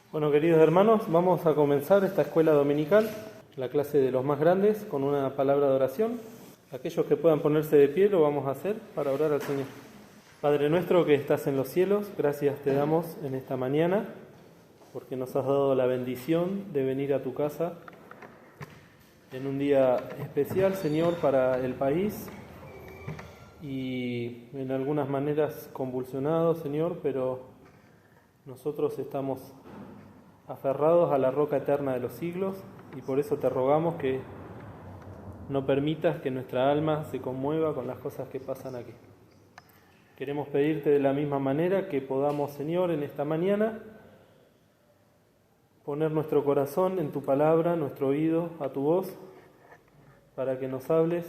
Bueno, queridos hermanos, vamos a comenzar esta escuela dominical, la clase de los más grandes, con una palabra de oración. Aquellos que puedan ponerse de pie lo vamos a hacer para orar al Señor. Padre nuestro que estás en los cielos, gracias te damos en esta mañana porque nos has dado la bendición de venir a tu casa en un día especial, Señor, para el país y en algunas maneras convulsionado, Señor, pero nosotros estamos aferrados a la roca eterna de los siglos y por eso te rogamos que no permitas que nuestra alma se conmueva con las cosas que pasan aquí. Queremos pedirte de la misma manera que podamos, Señor, en esta mañana poner nuestro corazón en tu palabra, nuestro oído a tu voz, para que nos hables,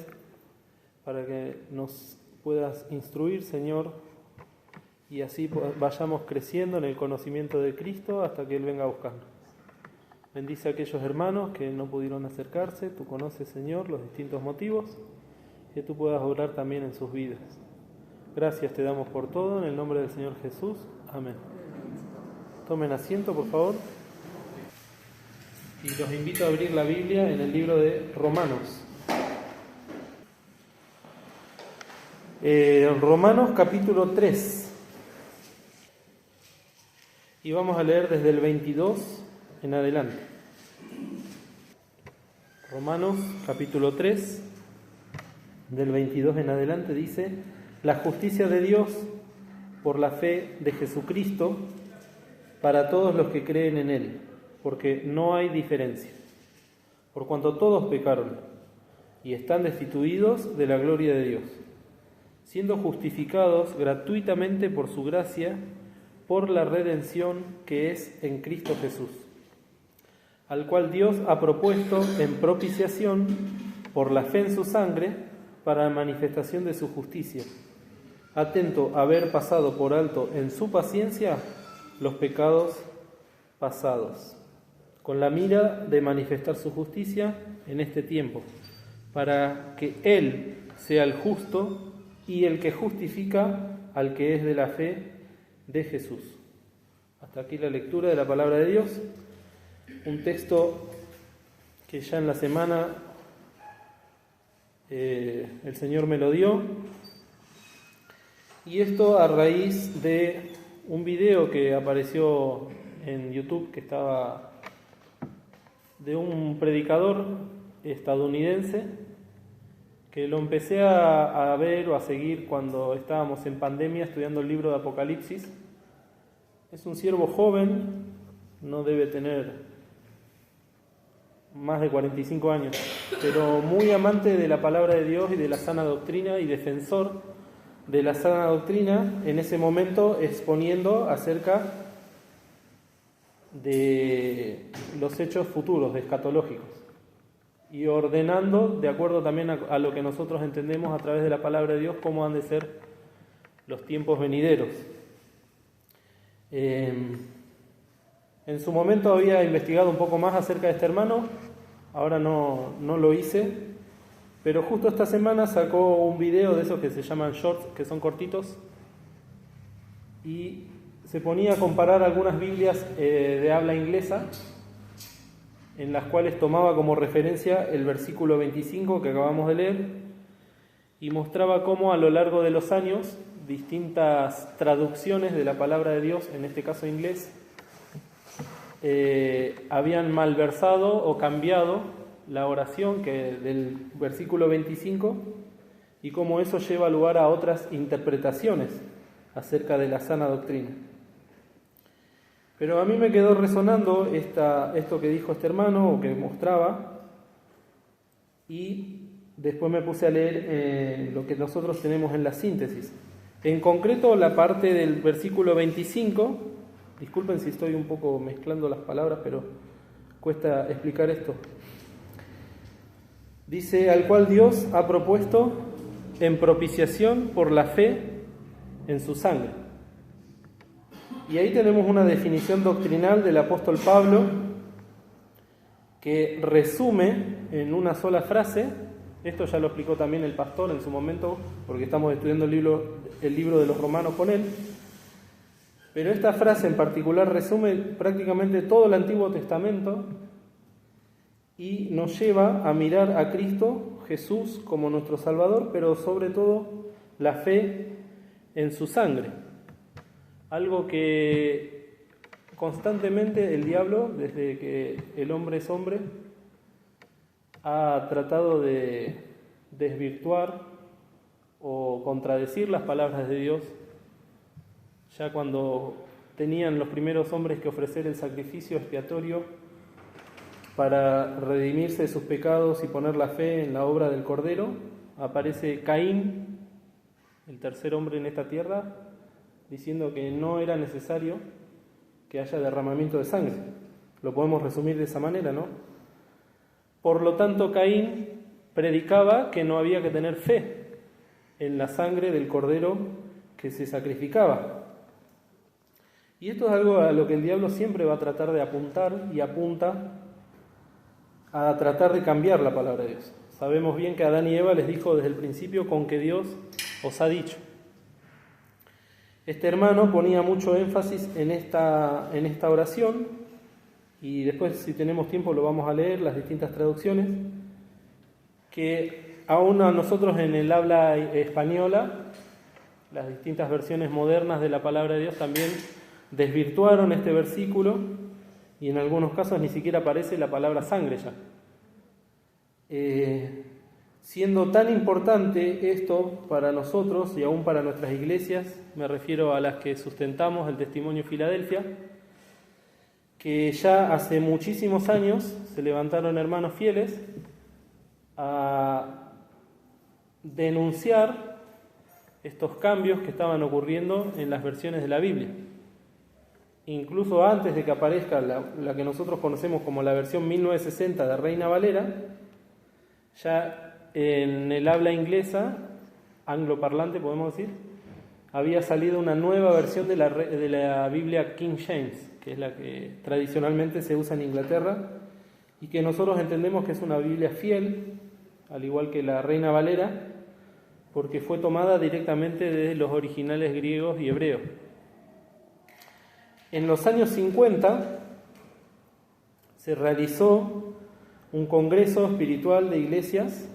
para que nos puedas instruir, Señor, y así vayamos creciendo en el conocimiento de Cristo hasta que Él venga a buscarnos. Bendice a aquellos hermanos que no pudieron acercarse, tú conoces, Señor, los distintos motivos, que tú puedas obrar también en sus vidas. Gracias te damos por todo, en el nombre del Señor Jesús. Amén. Tomen asiento, por favor. Y los invito a abrir la Biblia en el libro de Romanos. Romanos capítulo 3. Y vamos a leer desde el 22 en adelante. Romanos capítulo 3, del 22 en adelante dice: la justicia de Dios por la fe de Jesucristo para todos los que creen en Él, porque no hay diferencia. Por cuanto todos pecaron y están destituidos de la gloria de Dios, siendo justificados gratuitamente por su gracia, por la redención que es en Cristo Jesús, al cual Dios ha propuesto en propiciación por la fe en su sangre para la manifestación de su justicia, atento a haber pasado por alto en su paciencia los pecados pasados, con la mira de manifestar su justicia en este tiempo, para que Él sea el justo y el que justifica al que es de la fe de Jesús. Hasta aquí la lectura de la palabra de Dios, un texto que ya en la semana el Señor me lo dio, y esto a raíz de un video que apareció en YouTube que estaba de un predicador estadounidense que lo empecé a ver o a seguir cuando estábamos en pandemia estudiando el libro de Apocalipsis. Es un siervo joven, no debe tener más de 45 años, pero muy amante de la palabra de Dios y de la sana doctrina y defensor de la sana doctrina, en ese momento exponiendo acerca de los hechos futuros, escatológicos, y ordenando, de acuerdo también a lo que nosotros entendemos a través de la palabra de Dios, cómo han de ser los tiempos venideros. En su momento había investigado un poco más acerca de este hermano, ahora no lo hice, pero justo esta semana sacó un video de esos que se llaman shorts, que son cortitos, y se ponía a comparar algunas Biblias de habla inglesa, en las cuales tomaba como referencia el versículo 25 que acabamos de leer, y mostraba cómo a lo largo de los años distintas traducciones de la palabra de Dios, en este caso inglés, habían malversado o cambiado la oración del versículo 25, y cómo eso lleva lugar a otras interpretaciones acerca de la sana doctrina. Pero a mí me quedó resonando esto que dijo este hermano, o que mostraba, y después me puse a leer lo que nosotros tenemos en la síntesis. En concreto, la parte del versículo 25, disculpen si estoy un poco mezclando las palabras, pero cuesta explicar esto. Dice: al cual Dios ha propuesto en propiciación por la fe en su sangre. Y ahí tenemos una definición doctrinal del apóstol Pablo que resume en una sola frase. Esto ya lo explicó también el pastor en su momento, porque estamos estudiando el libro de los Romanos con él. Pero esta frase en particular resume prácticamente todo el Antiguo Testamento y nos lleva a mirar a Cristo Jesús como nuestro Salvador, pero sobre todo la fe en su sangre. Algo que constantemente el diablo, desde que el hombre es hombre, ha tratado de desvirtuar o contradecir las palabras de Dios. Ya cuando tenían los primeros hombres que ofrecer el sacrificio expiatorio para redimirse de sus pecados y poner la fe en la obra del Cordero, aparece Caín, el tercer hombre en esta tierra, diciendo que no era necesario que haya derramamiento de sangre. Lo podemos resumir de esa manera, ¿no? Por lo tanto, Caín predicaba que no había que tener fe en la sangre del Cordero que se sacrificaba. Y esto es algo a lo que el diablo siempre va a tratar de apuntar y apunta a tratar de cambiar la palabra de Dios. Sabemos bien que Adán y Eva les dijo desde el principio: con que Dios os ha dicho. Este hermano ponía mucho énfasis en esta oración, y después, si tenemos tiempo, lo vamos a leer, las distintas traducciones, que aún a nosotros en el habla española, las distintas versiones modernas de la palabra de Dios también desvirtuaron este versículo, y en algunos casos ni siquiera aparece la palabra sangre ya. Siendo tan importante esto para nosotros y aún para nuestras iglesias, me refiero a las que sustentamos el testimonio Filadelfia, que ya hace muchísimos años se levantaron hermanos fieles a denunciar estos cambios que estaban ocurriendo en las versiones de la Biblia. Incluso antes de que aparezca la que nosotros conocemos como la versión 1960 de Reina Valera, ya en el habla inglesa, angloparlante podemos decir, había salido una nueva versión de la Biblia King James, que es la que tradicionalmente se usa en Inglaterra y que nosotros entendemos que es una Biblia fiel, al igual que la Reina Valera, porque fue tomada directamente de los originales griegos y hebreos. En los años 50 se realizó un congreso espiritual de iglesias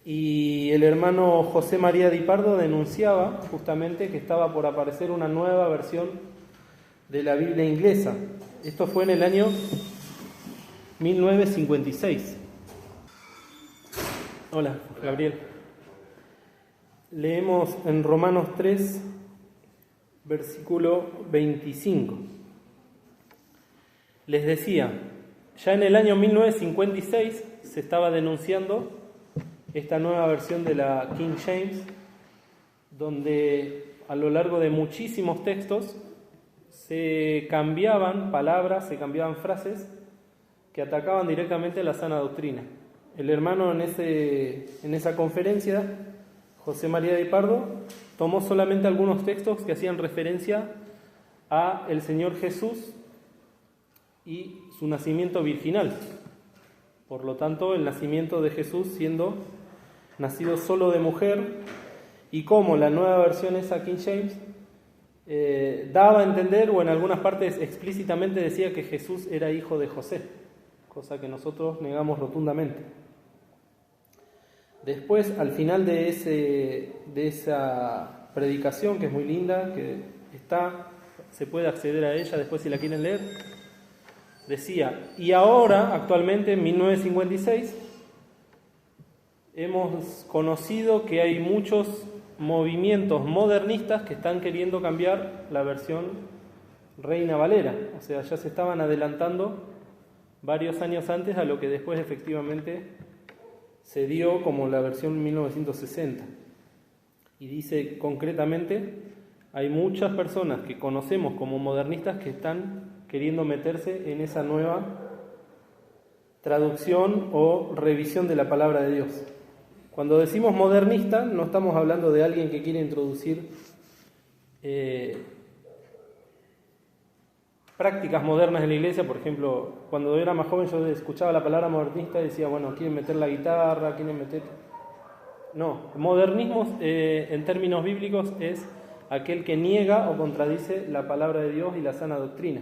y el hermano José María Di Pardo denunciaba justamente que estaba por aparecer una nueva versión de la Biblia inglesa. Esto fue en el año 1956. Hola, Gabriel. Leemos en Romanos 3, versículo 25. Les decía, ya en el año 1956 se estaba denunciando esta nueva versión de la King James, donde a lo largo de muchísimos textos se cambiaban palabras, se cambiaban frases que atacaban directamente a la sana doctrina. El hermano en esa conferencia, José María Di Pardo, tomó solamente algunos textos que hacían referencia a el Señor Jesús y su nacimiento virginal. Por lo tanto, el nacimiento de Jesús siendo nacido solo de mujer, y como la nueva versión esa King James daba a entender, o en algunas partes explícitamente decía que Jesús era hijo de José, cosa que nosotros negamos rotundamente. Después, al final de esa predicación, que es muy linda, que se puede acceder a ella después si la quieren leer, decía: y ahora, actualmente, en 1956, hemos conocido que hay muchos movimientos modernistas que están queriendo cambiar la versión Reina Valera. O sea, ya se estaban adelantando varios años antes a lo que después efectivamente se dio como la versión 1960. Y dice concretamente, hay muchas personas que conocemos como modernistas que están queriendo meterse en esa nueva traducción o revisión de la palabra de Dios. Cuando decimos modernista, no estamos hablando de alguien que quiere introducir prácticas modernas en la iglesia. Por ejemplo, cuando yo era más joven yo escuchaba la palabra modernista y decía, bueno, quieren meter la guitarra, quieren meter... No, modernismo en términos bíblicos es aquel que niega o contradice la palabra de Dios y la sana doctrina.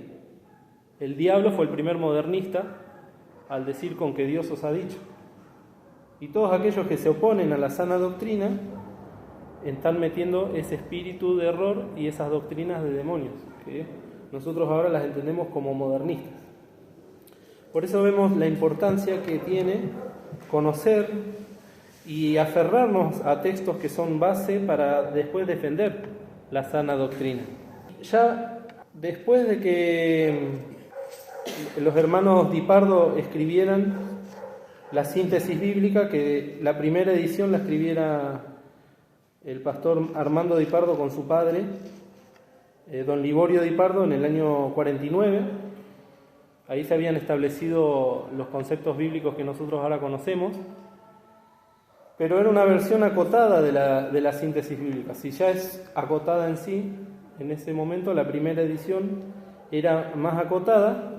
El diablo fue el primer modernista al decir con que Dios os ha dicho. Y todos aquellos que se oponen a la sana doctrina están metiendo ese espíritu de error y esas doctrinas de demonios, que nosotros ahora las entendemos como modernistas. Por eso vemos la importancia que tiene conocer y aferrarnos a textos que son base para después defender la sana doctrina. Ya después de que los hermanos Di Pardo escribieran la síntesis bíblica, que la primera edición la escribiera el pastor Armando Di Pardo con su padre, don Liborio Di Pardo, en el año 49. Ahí se habían establecido los conceptos bíblicos que nosotros ahora conocemos, pero era una versión acotada de la síntesis bíblica. Si ya es acotada en sí, en ese momento la primera edición era más acotada,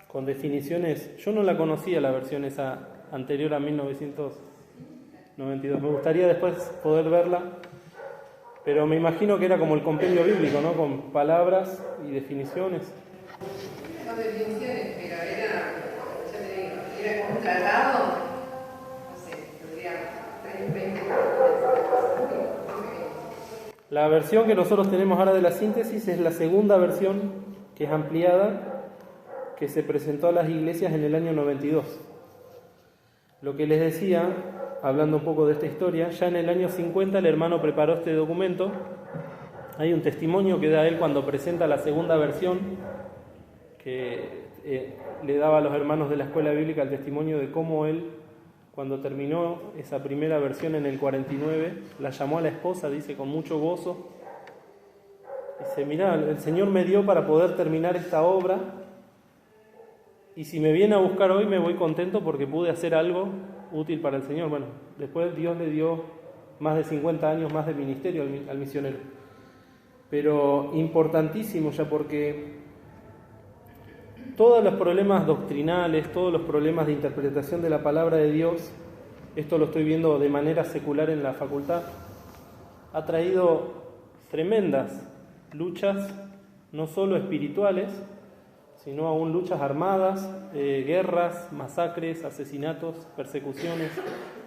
con definiciones. Yo no la conocía, la versión esa anterior a 1992. Me gustaría después poder verla, pero me imagino que era como el compendio bíblico, ¿no? Con palabras y definiciones. Son definiciones, pero era como un tratado, no sé, tendría 20. La versión que nosotros tenemos ahora de la síntesis es la segunda versión, que es ampliada, que se presentó a las iglesias en el año 92. Lo que les decía, hablando un poco de esta historia, ya en el año 50 el hermano preparó este documento. Hay un testimonio que da él cuando presenta la segunda versión, que le daba a los hermanos de la escuela bíblica el testimonio de cómo él, cuando terminó esa primera versión en el 49, la llamó a la esposa, dice, con mucho gozo. Dice, mirá, el Señor me dio para poder terminar esta obra, y si me viene a buscar hoy me voy contento porque pude hacer algo útil para el Señor. Bueno, después Dios le dio más de 50 años más de ministerio al misionero. Pero importantísimo ya, porque todos los problemas doctrinales, todos los problemas de interpretación de la palabra de Dios, esto lo estoy viendo de manera secular en la facultad, ha traído tremendas luchas, no solo espirituales, sino aún luchas armadas, guerras, masacres, asesinatos, persecuciones,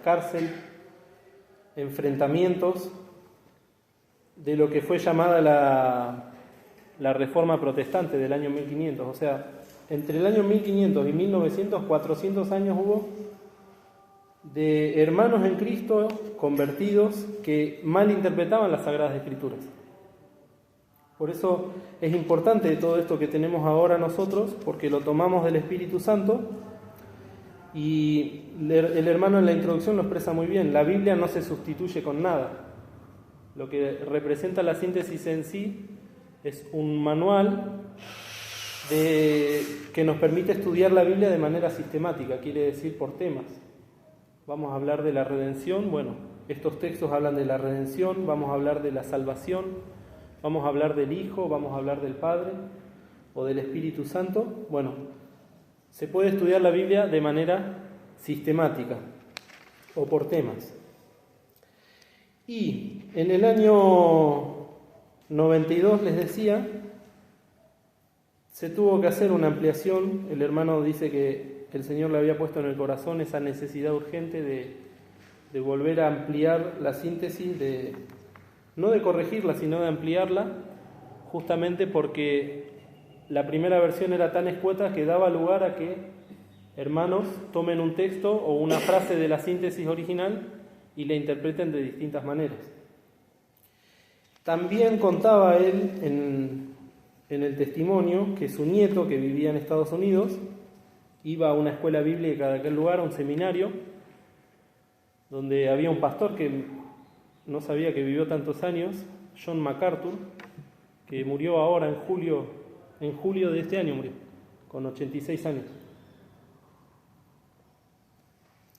cárcel, enfrentamientos, de lo que fue llamada la Reforma Protestante del año 1500. O sea, entre el año 1500 y 1900, 400 años hubo de hermanos en Cristo convertidos que malinterpretaban las Sagradas Escrituras. Por eso es importante todo esto que tenemos ahora nosotros, porque lo tomamos del Espíritu Santo, y el hermano en la introducción lo expresa muy bien. La Biblia no se sustituye con nada. Lo que representa la síntesis en sí es un manual que nos permite estudiar la Biblia de manera sistemática, quiere decir por temas. Vamos a hablar de la redención, bueno, estos textos hablan de la redención, vamos a hablar de la salvación, vamos a hablar del Hijo, vamos a hablar del Padre o del Espíritu Santo. Bueno, se puede estudiar la Biblia de manera sistemática o por temas. Y en el año 92, les decía, se tuvo que hacer una ampliación. El hermano dice que el Señor le había puesto en el corazón esa necesidad urgente de volver a ampliar la síntesis, no de corregirla, sino de ampliarla, justamente porque la primera versión era tan escueta que daba lugar a que hermanos tomen un texto o una frase de la síntesis original y la interpreten de distintas maneras. También contaba él en el testimonio que su nieto, que vivía en Estados Unidos, iba a una escuela bíblica de aquel lugar, a un seminario, donde había un pastor que no sabía que vivió tantos años, John MacArthur, que murió ahora en julio de este año murió, con 86 años.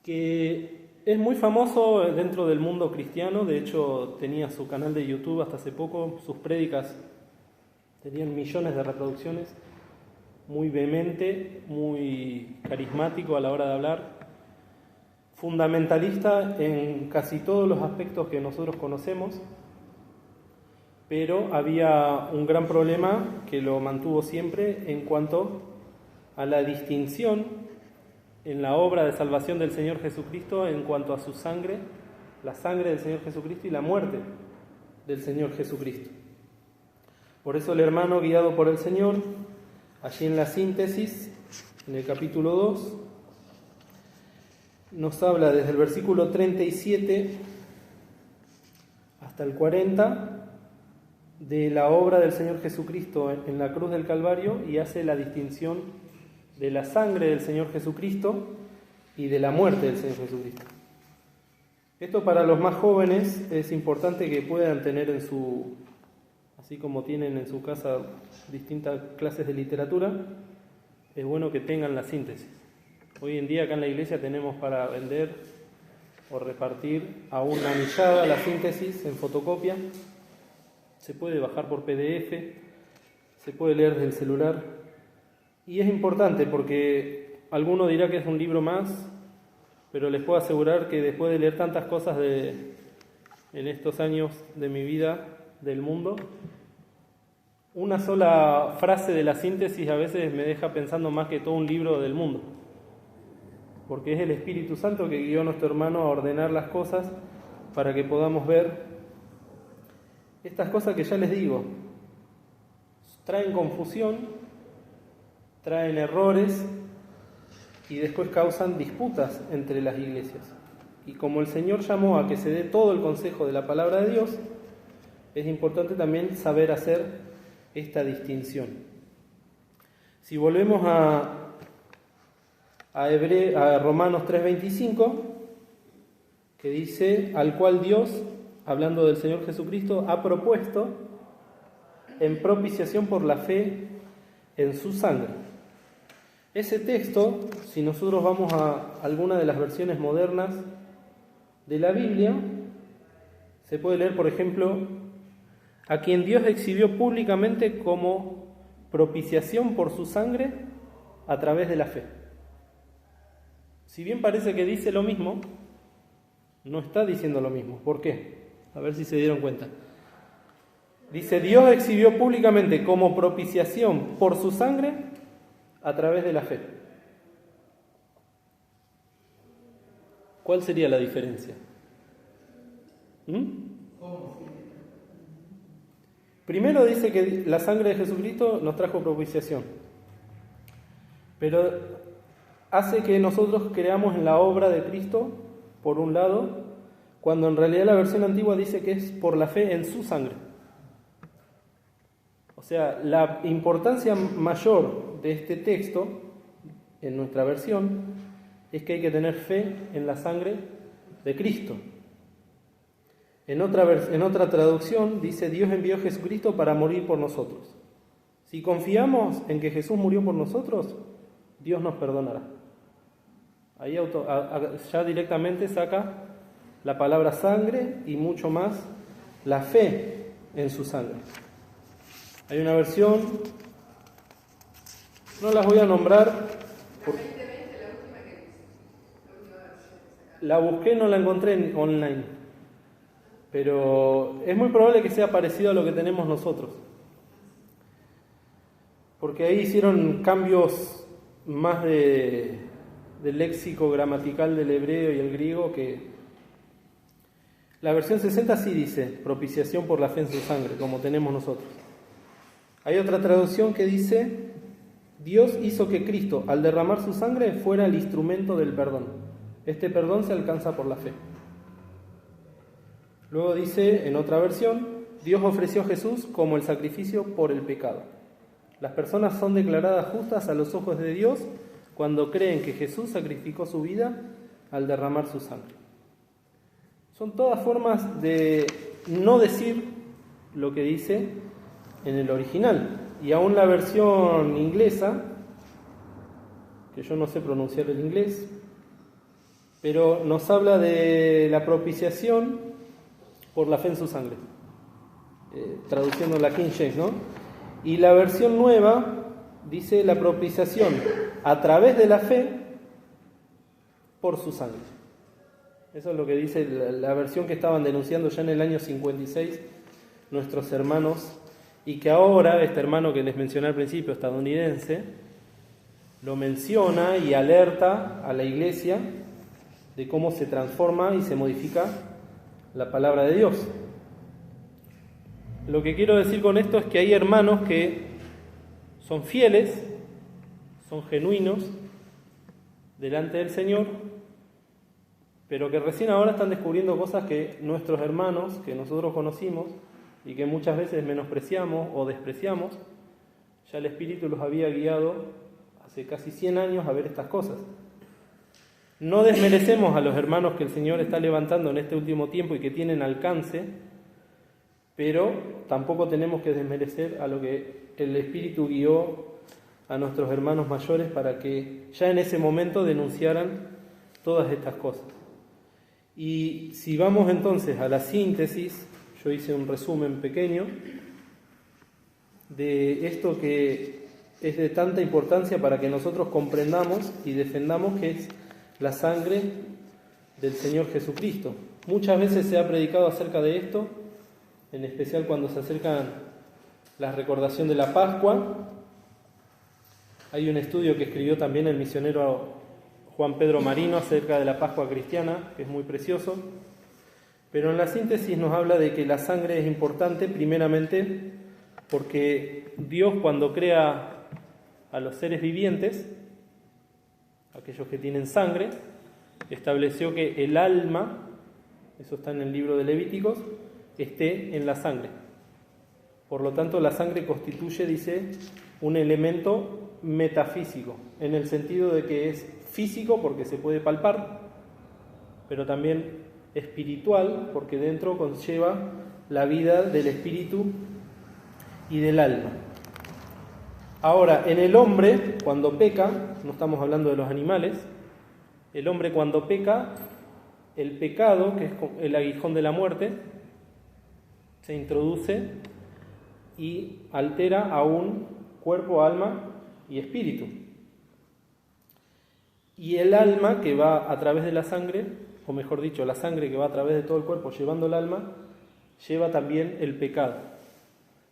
Que es muy famoso dentro del mundo cristiano, de hecho tenía su canal de YouTube hasta hace poco, sus prédicas tenían millones de reproducciones, muy vehemente, muy carismático a la hora de hablar, fundamentalista en casi todos los aspectos que nosotros conocemos, pero había un gran problema que lo mantuvo siempre en cuanto a la distinción en la obra de salvación del Señor Jesucristo en cuanto a su sangre, la sangre del Señor Jesucristo y la muerte del Señor Jesucristo. Por eso el hermano, guiado por el Señor, allí en la síntesis, en el capítulo 2, nos habla desde el versículo 37 hasta el 40 de la obra del Señor Jesucristo en la cruz del Calvario y hace la distinción de la sangre del Señor Jesucristo y de la muerte del Señor Jesucristo. Esto para los más jóvenes es importante que puedan tener en su, así como tienen en su casa distintas clases de literatura, es bueno que tengan la síntesis. Hoy en día acá en la iglesia tenemos para vender o repartir a una millada la síntesis en fotocopia. Se puede bajar por PDF, se puede leer desde el celular. Y es importante porque alguno dirá que es un libro más, pero les puedo asegurar que después de leer tantas cosas en estos años de mi vida, del mundo, una sola frase de la síntesis a veces me deja pensando más que todo un libro del mundo. Porque es el Espíritu Santo que guió a nuestro hermano a ordenar las cosas para que podamos ver estas cosas que ya les digo. Traen confusión, traen errores y después causan disputas entre las iglesias. Y como el Señor llamó a que se dé todo el consejo de la palabra de Dios, es importante también saber hacer esta distinción. Si volvemos a Romanos 3:25, que dice, al cual Dios, hablando del Señor Jesucristo, ha propuesto en propiciación por la fe en su sangre. Ese texto, si nosotros vamos a alguna de las versiones modernas de la Biblia, se puede leer, por ejemplo, a quien Dios exhibió públicamente como propiciación por su sangre a través de la fe. Si bien parece que dice lo mismo, no está diciendo lo mismo. ¿Por qué? A ver si se dieron cuenta. Dice, Dios exhibió públicamente como propiciación por su sangre a través de la fe. ¿Cuál sería la diferencia? Primero dice que la sangre de Jesucristo nos trajo propiciación, pero hace que nosotros creamos en la obra de Cristo, por un lado, cuando en realidad la versión antigua dice que es por la fe en su sangre. O sea, la importancia mayor de este texto, en nuestra versión, es que hay que tener fe en la sangre de Cristo. En otra traducción dice, Dios envió a Jesucristo para morir por nosotros. Si confiamos en que Jesús murió por nosotros, Dios nos perdonará. Ahí ya directamente saca la palabra sangre y mucho más la fe en su sangre. Hay una versión, no las voy a nombrar, la busqué, no la encontré online, pero es muy probable que sea parecido a lo que tenemos nosotros, porque ahí hicieron cambios más del léxico gramatical del hebreo y el griego que... La versión 60 sí dice propiciación por la fe en su sangre, como tenemos nosotros. Hay otra traducción que dice, Dios hizo que Cristo, al derramar su sangre, fuera el instrumento del perdón. Este perdón se alcanza por la fe. Luego dice, en otra versión, Dios ofreció a Jesús como el sacrificio por el pecado. Las personas son declaradas justas a los ojos de Dios cuando creen que Jesús sacrificó su vida al derramar su sangre. Son todas formas de no decir lo que dice en el original. Y aún la versión inglesa, que yo no sé pronunciar el inglés, pero nos habla de la propiciación por la fe en su sangre, traduciendo la King James, ¿no? Y la versión nueva dice la propiciación a través de la fe por su sangre. Eso es lo que dice la versión que estaban denunciando ya en el año 56. nuestros hermanos, y que ahora este hermano que les mencioné al principio, estadounidense, lo menciona y alerta a la iglesia de cómo se transforma y se modifica la palabra de Dios. Lo que quiero decir con esto es que hay hermanos que son fieles, son genuinos delante del Señor, pero que recién ahora están descubriendo cosas que nuestros hermanos, que nosotros conocimos y que muchas veces menospreciamos o despreciamos, ya el Espíritu los había guiado hace casi 100 años a ver estas cosas. No desmerecemos a los hermanos que el Señor está levantando en este último tiempo y que tienen alcance, pero tampoco tenemos que desmerecer a lo que el Espíritu guió a nuestros hermanos mayores para que ya en ese momento denunciaran todas estas cosas. Y si vamos entonces a la síntesis, yo hice un resumen pequeño de esto que es de tanta importancia para que nosotros comprendamos y defendamos, que es la sangre del Señor Jesucristo. Muchas veces se ha predicado acerca de esto, en especial cuando se acercan la recordación de la Pascua. Hay un estudio que escribió también el misionero Juan Pedro Marino acerca de la Pascua cristiana, que es muy precioso. Pero en la síntesis nos habla de que la sangre es importante primeramente porque Dios, cuando crea a los seres vivientes, aquellos que tienen sangre, estableció que el alma, eso está en el libro de Levíticos, esté en la sangre. Por lo tanto, la sangre constituye, dice, un elemento metafísico, en el sentido de que es físico porque se puede palpar, pero también espiritual porque dentro conlleva la vida del espíritu y del alma. Ahora, en el hombre, cuando peca, no estamos hablando de los animales, el hombre cuando peca, el pecado, que es el aguijón de la muerte, se introduce y altera aún cuerpo, alma y espíritu. Y el alma que va a través de la sangre, o mejor dicho, la sangre que va a través de todo el cuerpo llevando el alma, lleva también el pecado.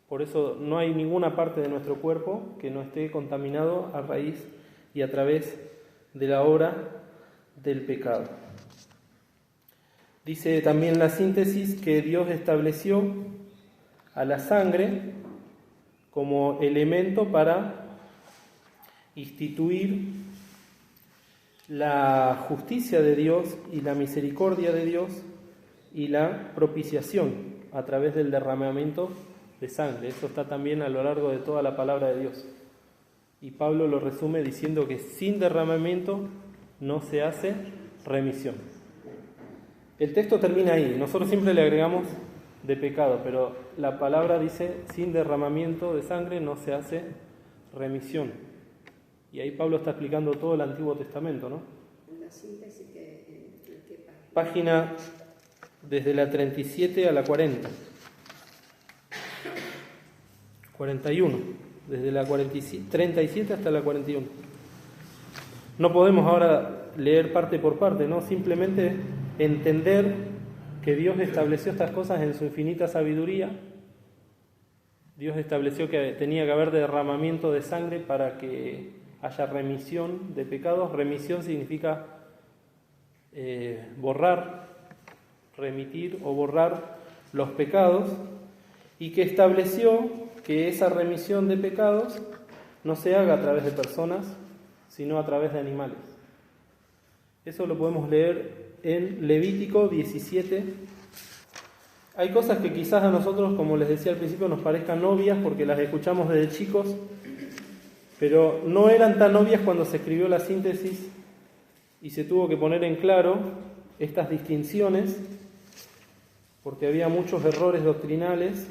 Por eso no hay ninguna parte de nuestro cuerpo que no esté contaminado a raíz y a través de la obra del pecado. Dice también la síntesis que Dios estableció a la sangre como elemento para instituir la justicia de Dios y la misericordia de Dios y la propiciación a través del derramamiento de sangre. Eso está también a lo largo de toda la palabra de Dios. Y Pablo lo resume diciendo que sin derramamiento no se hace remisión. El texto termina ahí. Nosotros siempre le agregamos de pecado, pero la palabra dice sin derramamiento de sangre no se hace remisión. Y ahí Pablo está explicando todo el Antiguo Testamento, ¿no? En la síntesis, ¿qué página? Desde la 37 a la 40. 41. Desde la 37 hasta la 41. No podemos ahora leer parte por parte, ¿no? Simplemente entender que Dios estableció estas cosas en su infinita sabiduría. Dios estableció que tenía que haber derramamiento de sangre para que haya remisión de pecados. Remisión significa borrar, remitir o borrar los pecados, y que estableció que esa remisión de pecados no se haga a través de personas, sino a través de animales. Eso lo podemos leer en Levítico 17. Hay cosas que quizás a nosotros, como les decía al principio, nos parezcan obvias porque las escuchamos desde chicos, pero no eran tan obvias cuando se escribió la síntesis y se tuvo que poner en claro estas distinciones, porque había muchos errores doctrinales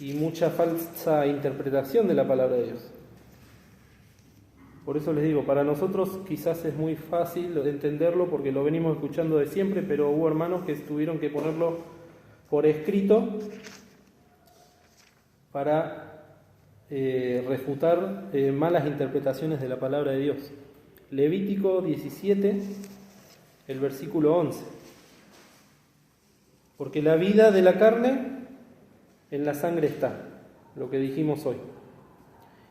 y mucha falsa interpretación de la palabra de Dios. Por eso les digo, para nosotros quizás es muy fácil entenderlo porque lo venimos escuchando de siempre, pero hubo hermanos que tuvieron que ponerlo por escrito para refutar malas interpretaciones de la palabra de Dios. Levítico 17, el versículo 11. Porque la vida de la carne en la sangre está, lo que dijimos hoy.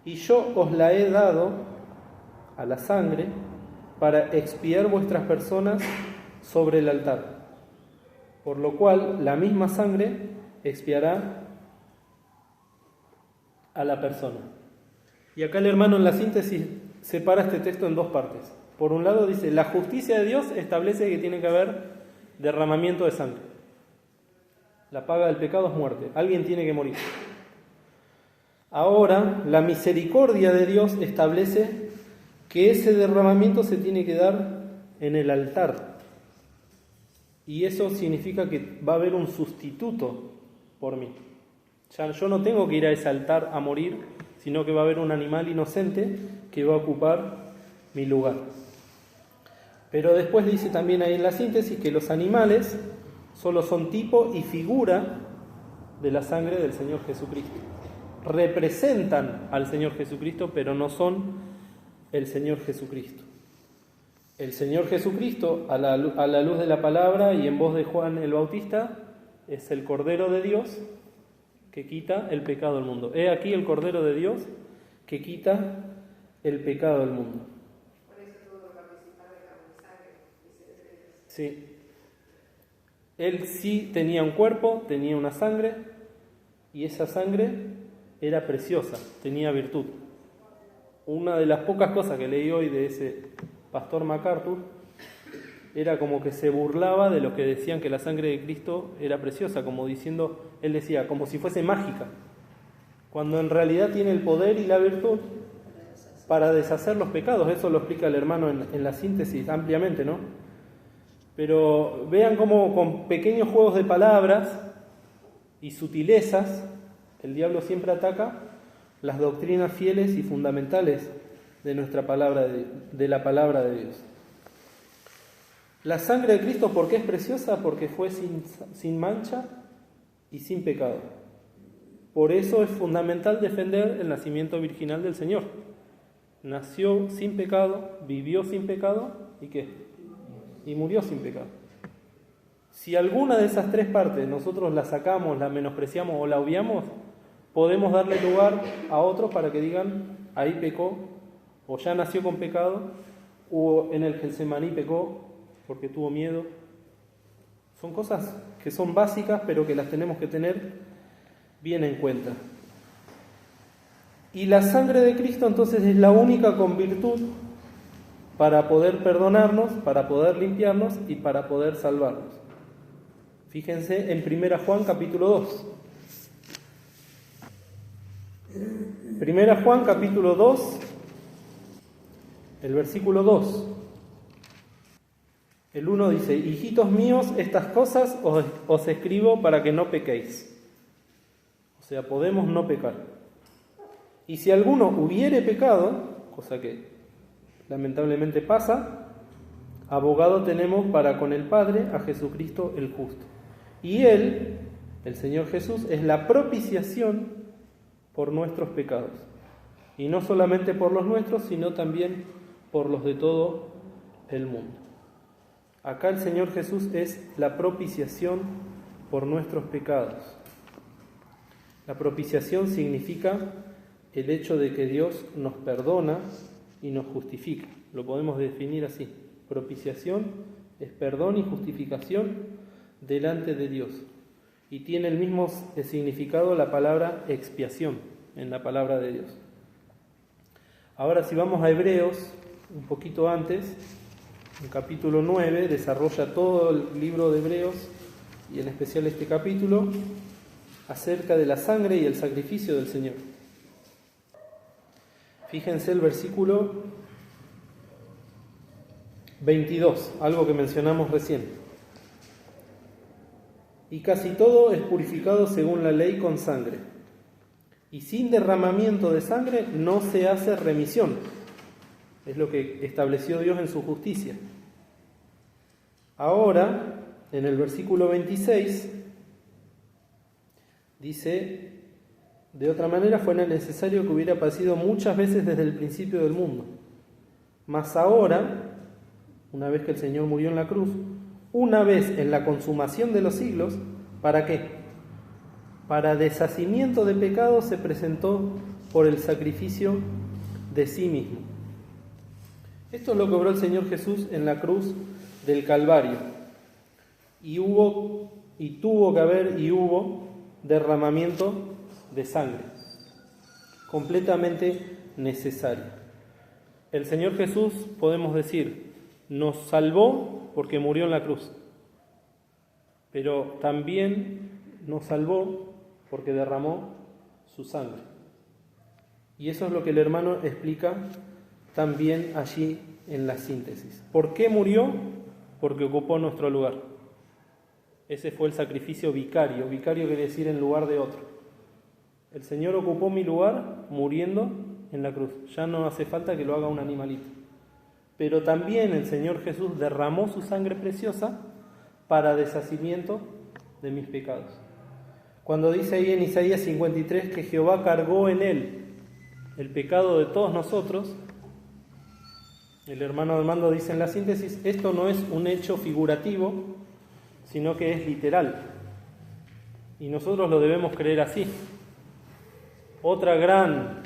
Y yo os la he dado a la sangre para expiar vuestras personas sobre el altar. Por lo cual, la misma sangre expiará a la persona. Y acá el hermano en la síntesis separa este texto en dos partes. Por un lado dice, la justicia de Dios establece que tiene que haber derramamiento de sangre. La paga del pecado es muerte. Alguien tiene que morir. Ahora, la misericordia de Dios establece que ese derramamiento se tiene que dar en el altar. Y eso significa que va a haber un sustituto por mí. Ya yo no tengo que ir a ese altar a morir, sino que va a haber un animal inocente que va a ocupar mi lugar. Pero después dice también ahí en la síntesis que los animales solo son tipo y figura de la sangre del Señor Jesucristo. Representan al Señor Jesucristo, pero no son el Señor Jesucristo. El Señor Jesucristo, a la luz de la palabra y en voz de Juan el Bautista, es el Cordero de Dios que quita el pecado del mundo. He aquí el Cordero de Dios que quita el pecado del mundo. Por eso tuvo que participar de la sangre. Sí. Él sí tenía un cuerpo, tenía una sangre, y esa sangre era preciosa, tenía virtud. Una de las pocas cosas que leí hoy de ese pastor MacArthur era como que se burlaba de los que decían que la sangre de Cristo era preciosa, como diciendo, él decía, como si fuese mágica, cuando en realidad tiene el poder y la virtud para deshacer los pecados. Eso lo explica el hermano en la síntesis ampliamente, ¿no? Pero vean cómo con pequeños juegos de palabras y sutilezas el diablo siempre ataca las doctrinas fieles y fundamentales de nuestra palabra, de la palabra de Dios. La sangre de Cristo, ¿por qué es preciosa? Porque fue sin mancha y sin pecado. Por eso es fundamental defender el nacimiento virginal del Señor. Nació sin pecado, vivió sin pecado, ¿y qué? Y murió sin pecado. Si alguna de esas tres partes nosotros la sacamos, la menospreciamos o la obviamos, podemos darle lugar a otros para que digan, ahí pecó, o ya nació con pecado, o en el Getsemaní pecó porque tuvo miedo. Son cosas que son básicas, pero que las tenemos que tener bien en cuenta. Y la sangre de Cristo entonces es la única con virtud para poder perdonarnos, para poder limpiarnos y para poder salvarnos. Fíjense en 1 Juan capítulo 2. 1 Juan capítulo 2, el versículo 2. El 1 dice, hijitos míos, estas cosas os escribo para que no pequéis. O sea, podemos no pecar. Y si alguno hubiere pecado, cosa que lamentablemente pasa, abogado tenemos para con el Padre a Jesucristo el justo. Y Él, el Señor Jesús, es la propiciación por nuestros pecados. Y no solamente por los nuestros, sino también por los de todo el mundo. Acá el Señor Jesús es la propiciación por nuestros pecados. La propiciación significa el hecho de que Dios nos perdona y nos justifica. Lo podemos definir así. Propiciación es perdón y justificación delante de Dios. Y tiene el mismo significado la palabra expiación en la palabra de Dios. Ahora si vamos a Hebreos, un poquito antes, en capítulo 9, desarrolla todo el libro de Hebreos, y en especial este capítulo, acerca de la sangre y el sacrificio del Señor. Fíjense el versículo 22, algo que mencionamos recién. Y casi todo es purificado según la ley con sangre. Y sin derramamiento de sangre no se hace remisión. Es lo que estableció Dios en su justicia. Ahora, en el versículo 26, dice, de otra manera fuera necesario que hubiera padecido muchas veces desde el principio del mundo. Mas ahora, una vez que el Señor murió en la cruz, una vez en la consumación de los siglos, ¿para qué? para deshacimiento de pecados se presentó por el sacrificio de sí mismo. Esto es lo que obró el Señor Jesús en la cruz del Calvario. Y hubo derramamiento de sangre, completamente necesario. El Señor Jesús, podemos decir, nos salvó porque murió en la cruz, pero también nos salvó porque derramó su sangre. Y eso es lo que el hermano explica también allí en la síntesis. ¿Por qué murió? Porque ocupó nuestro lugar. Ese fue el sacrificio vicario. Vicario quiere decir en lugar de otro. El Señor ocupó mi lugar muriendo en la cruz. Ya no hace falta que lo haga un animalito. Pero también el Señor Jesús derramó su sangre preciosa para deshacimiento de mis pecados. Cuando dice ahí en Isaías 53 que Jehová cargó en él el pecado de todos nosotros, el hermano Armando dice en la síntesis, esto no es un hecho figurativo, sino que es literal. Y nosotros lo debemos creer así. Otro gran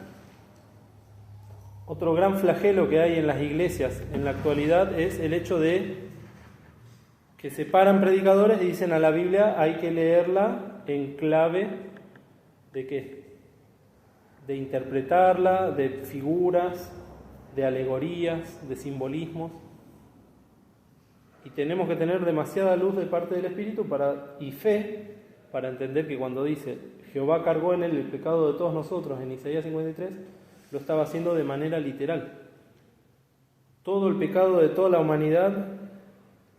flagelo que hay en las iglesias en la actualidad es el hecho de que se paran predicadores y dicen a la Biblia hay que leerla en clave ¿de qué? De interpretarla, de figuras, de alegorías, de simbolismos. Y tenemos que tener demasiada luz de parte del Espíritu y fe para entender que cuando dice Jehová cargó en él el pecado de todos nosotros en Isaías 53, lo estaba haciendo de manera literal. Todo el pecado de toda la humanidad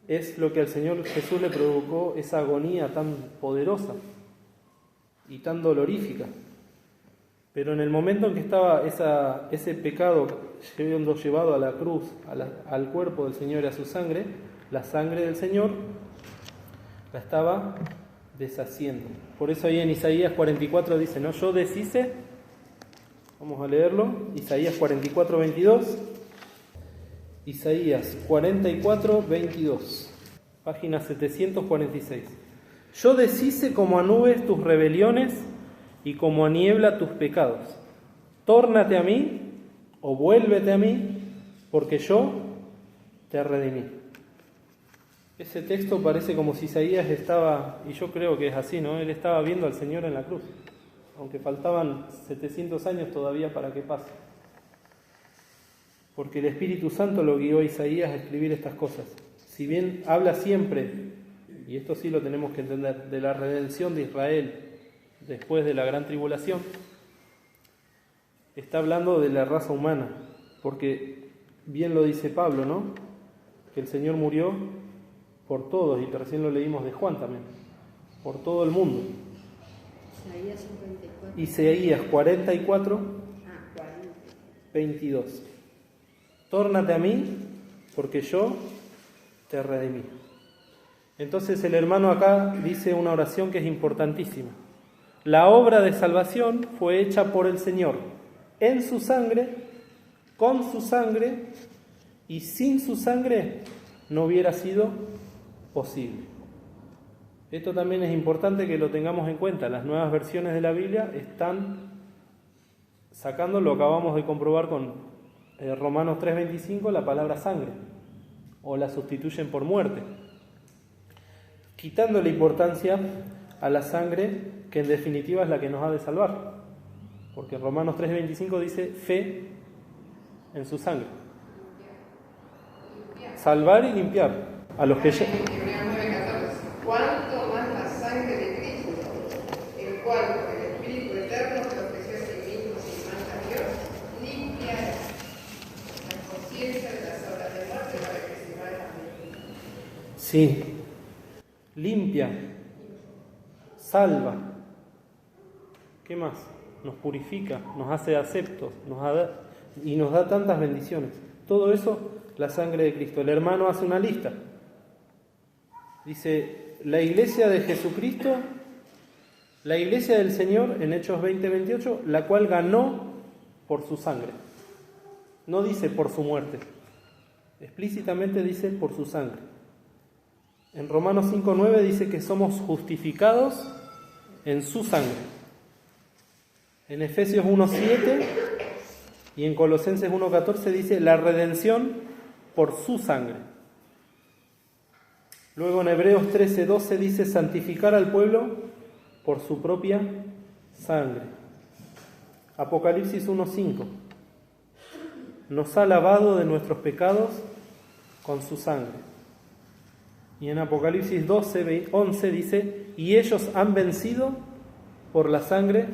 es lo que al Señor Jesús le provocó esa agonía tan poderosa y tan dolorífica. Pero en el momento en que estaba ese pecado siendo llevado a la cruz, al cuerpo del Señor y a su sangre, la sangre del Señor la estaba deshaciendo. Por eso ahí en Isaías 44 dice, ¿no? Yo deshice, vamos a leerlo, Isaías 44, 22, Isaías 44, 22, página 746. Yo deshice como a nubes tus rebeliones y como a niebla tus pecados. Tórnate a mí o vuélvete a mí, porque yo te redimí. Ese texto parece como si Isaías estaba, y yo creo que es así, ¿no? Él estaba viendo al Señor en la cruz, aunque faltaban 700 años todavía para que pase. Porque el Espíritu Santo lo guió a Isaías a escribir estas cosas. Si bien habla siempre, y esto sí lo tenemos que entender, de la redención de Israel después de la gran tribulación, está hablando de la raza humana, porque bien lo dice Pablo, ¿no? Que el Señor murió por todos, y recién lo leímos de Juan también, por todo el mundo. Isaías 44, 22. Tórnate a mí, porque yo te redimí. Entonces el hermano acá dice una oración que es importantísima. La obra de salvación fue hecha por el Señor, en su sangre, con su sangre, y sin su sangre no hubiera sido posible. Esto también es importante que lo tengamos en cuenta. Las nuevas versiones de la Biblia están sacando, lo acabamos de comprobar con Romanos 3:25, la palabra sangre, o la sustituyen por muerte, quitando la importancia a la sangre, que en definitiva es la que nos ha de salvar, porque Romanos 3:25 dice fe en su sangre, salvar y limpiar a los que ya... ¿Cuánto más la sangre de Cristo, el cual por el Espíritu Eterno que ofreció a sí mismo sin mancha a Dios, limpiará la conciencia de las obras de muerte para que se vayan a vivir? Sí, limpia, salva. ¿Qué más? Nos purifica, nos hace aceptos, y nos da tantas bendiciones. Todo eso, la sangre de Cristo. El hermano hace una lista. Dice, la iglesia de Jesucristo, la iglesia del Señor, en Hechos 20:28, la cual ganó por su sangre. No dice por su muerte. Explícitamente dice por su sangre. En Romanos 5:9 dice que somos justificados en su sangre. En Efesios 1:7 y en Colosenses 1:14 dice la redención por su sangre. Luego en Hebreos 13:12 dice santificar al pueblo por su propia sangre. Apocalipsis 1:5 nos ha lavado de nuestros pecados con su sangre. Y en Apocalipsis 12:11 dice y ellos han vencido por la sangre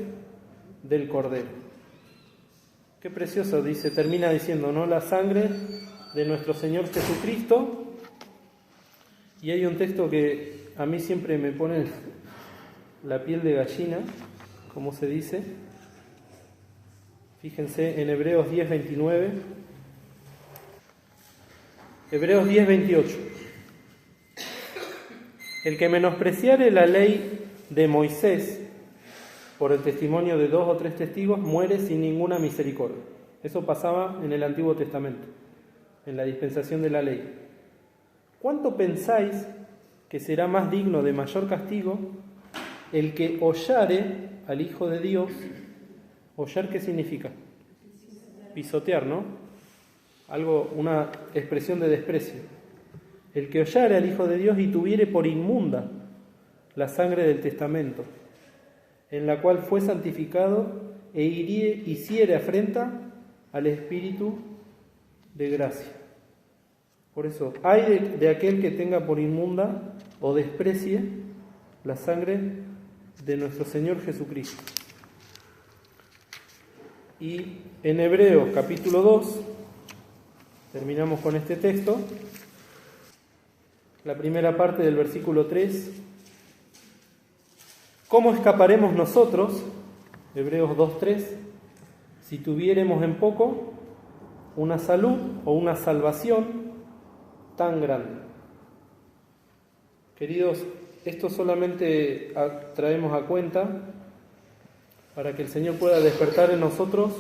del Cordero. Qué precioso, dice, termina diciendo, ¿no? La sangre de nuestro Señor Jesucristo. Y hay un texto que a mí siempre me pone la piel de gallina, como se dice. Fíjense en Hebreos 10:29. Hebreos 10:28. El que menospreciare la ley de Moisés por el testimonio de 2 o 3 testigos muere sin ninguna misericordia. Eso pasaba en el Antiguo Testamento, en la dispensación de la ley. ¿Cuánto pensáis que será más digno de mayor castigo el que hollare al Hijo de Dios? ¿Hollar qué significa? Pisotear, ¿no? Una expresión de desprecio. El que hollare al Hijo de Dios y tuviere por inmunda la sangre del testamento, en la cual fue santificado e hiciere afrenta al Espíritu de gracia. Por eso, ay de aquel que tenga por inmunda o desprecie la sangre de nuestro Señor Jesucristo. Y en Hebreos capítulo 2, terminamos con este texto, la primera parte del versículo 3. ¿Cómo escaparemos nosotros, Hebreos 2:3, si tuviéremos en poco una salud o una salvación tan grande? Queridos, esto solamente traemos a cuenta para que el Señor pueda despertar en nosotros,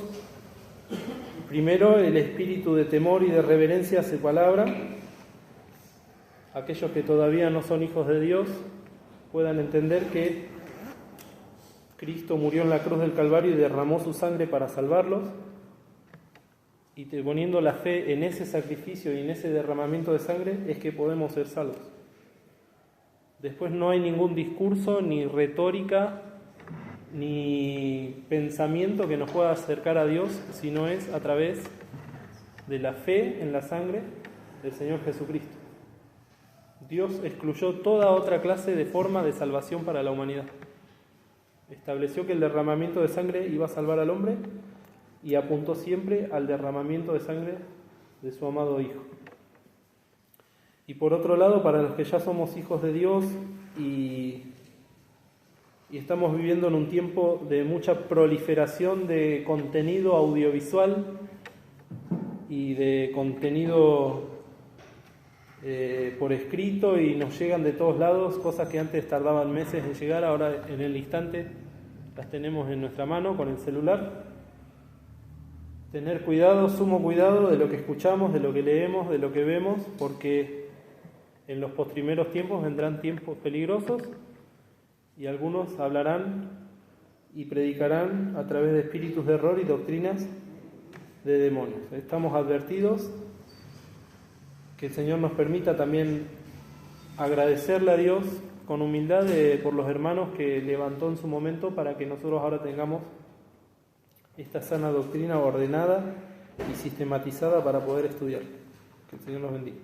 primero, el espíritu de temor y de reverencia a su palabra. Aquellos que todavía no son hijos de Dios puedan entender que Cristo murió en la cruz del Calvario y derramó su sangre para salvarlos, y poniendo la fe en ese sacrificio y en ese derramamiento de sangre es que podemos ser salvos. Después no hay ningún discurso, ni retórica, ni pensamiento que nos pueda acercar a Dios, si no es a través de la fe en la sangre del Señor Jesucristo. Dios excluyó toda otra clase de forma de salvación para la humanidad. Estableció que el derramamiento de sangre iba a salvar al hombre y apuntó siempre al derramamiento de sangre de su amado Hijo. Y por otro lado, para los que ya somos hijos de Dios y estamos viviendo en un tiempo de mucha proliferación de contenido audiovisual y de contenido por escrito, y nos llegan de todos lados, cosas que antes tardaban meses en llegar, ahora en el instante las tenemos en nuestra mano con el celular. Tener cuidado, sumo cuidado de lo que escuchamos, de lo que leemos, de lo que vemos, porque en los postrimeros tiempos vendrán tiempos peligrosos y algunos hablarán y predicarán a través de espíritus de error y doctrinas de demonios. Estamos advertidos. Que el Señor nos permita también agradecerle a Dios con humildad por los hermanos que levantó en su momento para que nosotros ahora tengamos esta sana doctrina ordenada y sistematizada para poder estudiar. Que el Señor nos bendiga.